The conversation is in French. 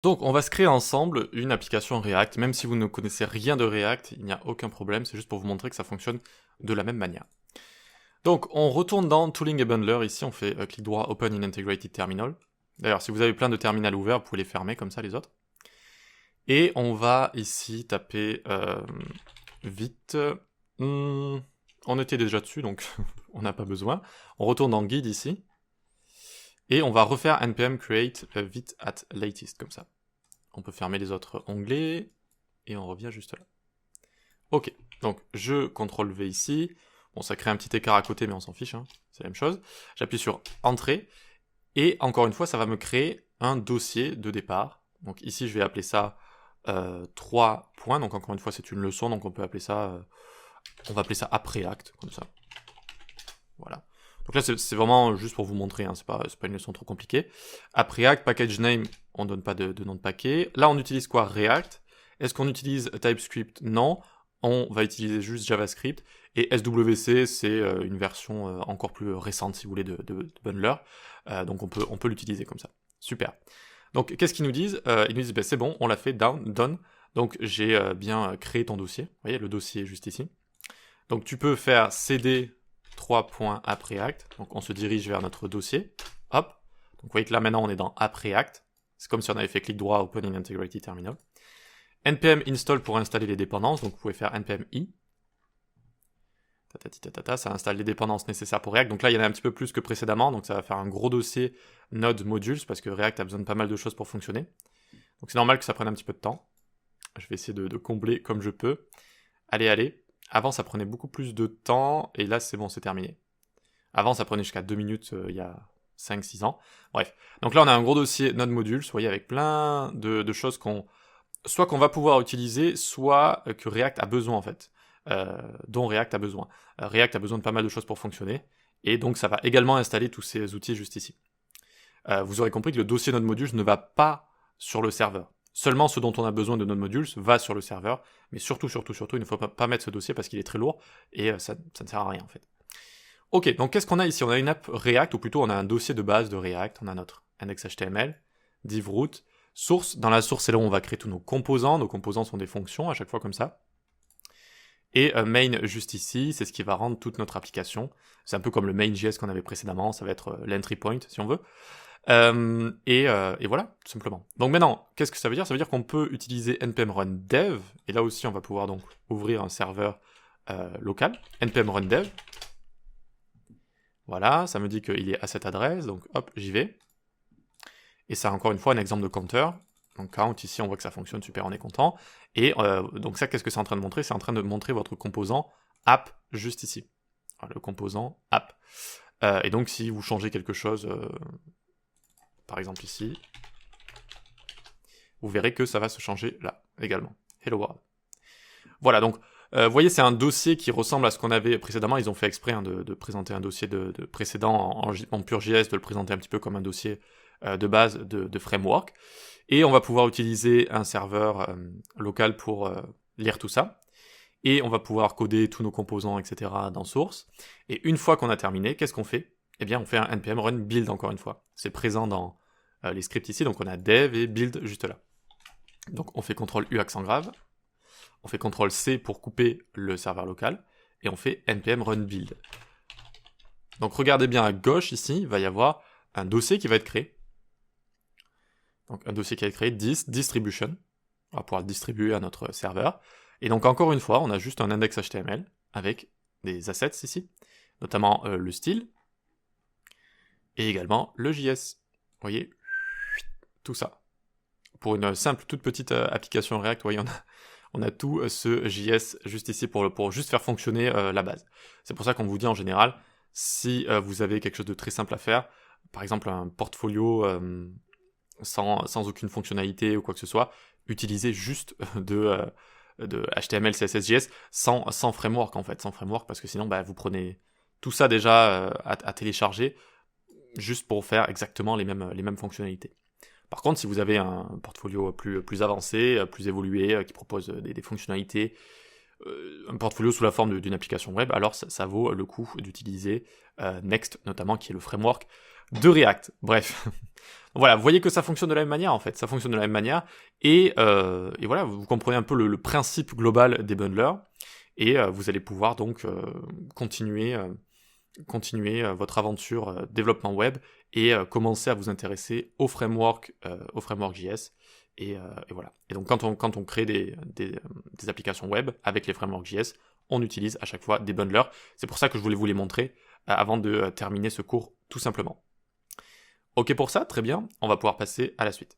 Donc, on va se créer ensemble une application React. Même si vous ne connaissez rien de React, il n'y a aucun problème. C'est juste pour vous montrer que ça fonctionne de la même manière. Donc, on retourne dans Tooling et Bundler. Ici, on fait clic droit, Open in Integrated Terminal. D'ailleurs, si vous avez plein de terminals ouverts, vous pouvez les fermer comme ça, les autres. Et on va ici taper vite. On était déjà dessus, donc on n'a pas besoin. On retourne dans Guide ici. Et on va refaire npm create vite at latest, comme ça. On peut fermer les autres onglets, et on revient juste là. Ok, donc je CTRL V ici. Bon, ça crée un petit écart à côté, mais on s'en fiche, hein. C'est la même chose. J'appuie sur Entrée, et encore une fois, ça va me créer un dossier de départ. Donc ici, je vais appeler ça 3 points. Donc encore une fois, c'est une leçon, donc on peut appeler ça... on va appeler ça après acte, comme ça. Voilà. Donc là, c'est vraiment juste pour vous montrer, hein, c'est pas une leçon trop compliquée. Après Act, package name, on donne pas de nom de paquet. Là, on utilise quoi? React. Est-ce qu'on utilise TypeScript? Non. On va utiliser juste JavaScript. Et SWC, c'est une version encore plus récente, si vous voulez, de Bundler. Donc on peut l'utiliser comme ça. Super. Donc, qu'est-ce qu'ils nous disent? Ils nous disent, ben, c'est bon, on l'a fait, done. Donc, j'ai bien créé ton dossier. Vous voyez, le dossier est juste ici. Donc, tu peux faire cd 3 points après acte. Donc on se dirige vers notre dossier. Hop. Donc vous voyez que là maintenant on est dans après acte. C'est comme si on avait fait clic droit Open in Integrated Terminal. npm install pour installer les dépendances. Donc vous pouvez faire npm i. Ça installe les dépendances nécessaires pour React. Donc là il y en a un petit peu plus que précédemment. Donc ça va faire un gros dossier Node Modules parce que React a besoin de pas mal de choses pour fonctionner. Donc c'est normal que ça prenne un petit peu de temps. Je vais essayer de combler comme je peux. Allez. Avant, ça prenait beaucoup plus de temps, et là, c'est bon, c'est terminé. Avant, ça prenait jusqu'à 2 minutes il y a 5-6 ans. Bref. Donc là, on a un gros dossier Node Modules, vous voyez, avec plein de choses qu'on va pouvoir utiliser, soit que React a besoin, en fait. Dont React a besoin. React a besoin de pas mal de choses pour fonctionner, et donc ça va également installer tous ces outils juste ici. Vous aurez compris que le dossier Node Modules ne va pas sur le serveur. Seulement ce dont on a besoin de Node Modules va sur le serveur, mais surtout, il ne faut pas mettre ce dossier parce qu'il est très lourd, et ça ne sert à rien en fait. Ok, donc qu'est-ce qu'on a ici? On a une app React, ou plutôt on a un dossier de base de React, on a notre index.html, div root, source. Dans la source, c'est là où on va créer tous nos composants sont des fonctions à chaque fois comme ça. Et main juste ici, c'est ce qui va rendre toute notre application. C'est un peu comme le main.js qu'on avait précédemment, ça va être l'entry point si on veut. Et voilà, tout simplement. Donc maintenant, qu'est-ce que ça veut dire? Ça veut dire qu'on peut utiliser npm run dev, et là aussi on va pouvoir donc ouvrir un serveur local, npm run dev. Voilà, ça me dit qu'il est à cette adresse, donc hop, j'y vais. Et ça, encore une fois, un exemple de counter. Donc count, ici on voit que ça fonctionne, super, on est content. Et donc ça, qu'est-ce que c'est en train de montrer? C'est en train de montrer votre composant app juste ici. Alors, le composant app. Et donc si vous changez quelque chose... par exemple ici, vous verrez que ça va se changer là, également. Hello world. Voilà, donc, vous voyez, c'est un dossier qui ressemble à ce qu'on avait précédemment. Ils ont fait exprès de présenter un dossier de précédent en pure JS, de le présenter un petit peu comme un dossier de base de framework. Et on va pouvoir utiliser un serveur local pour lire tout ça. Et on va pouvoir coder tous nos composants, etc. dans source. Et une fois qu'on a terminé, qu'est-ce qu'on fait? Eh bien, on fait un npm run build encore une fois. C'est présent dans les scripts ici, donc on a dev et build juste là. Donc on fait CTRL-U accent grave, on fait CTRL-C pour couper le serveur local, et on fait npm run build. Donc regardez bien à gauche ici, il va y avoir un dossier qui va être créé. Donc un dossier qui va être créé, distribution, on va pouvoir le distribuer à notre serveur. Et donc encore une fois, on a juste un index.html avec des assets ici, notamment le style, et également le JS. Vous voyez, tout ça. Pour une simple, toute petite application React, vous voyez, on a tout ce JS juste ici pour juste faire fonctionner la base. C'est pour ça qu'on vous dit en général, si vous avez quelque chose de très simple à faire, par exemple un portfolio sans aucune fonctionnalité ou quoi que ce soit, utilisez juste de HTML, CSS, JS sans framework en fait, sans framework, parce que sinon vous prenez tout ça déjà à télécharger juste pour faire exactement les mêmes fonctionnalités. Par contre, si vous avez un portfolio plus avancé, plus évolué, qui propose des fonctionnalités, un portfolio sous la forme d'une application web, alors ça vaut le coup d'utiliser Next, notamment, qui est le framework de React. Bref. Voilà, vous voyez que ça fonctionne de la même manière en fait, ça fonctionne de la même manière, et voilà, vous comprenez un peu le principe global des bundlers, et vous allez pouvoir donc continuer votre aventure développement web, et commencer à vous intéresser au framework JS, et voilà. Et donc quand on crée des applications web avec les frameworks JS, on utilise à chaque fois des bundlers, c'est pour ça que je voulais vous les montrer avant de terminer ce cours tout simplement. Ok pour ça, très bien, on va pouvoir passer à la suite.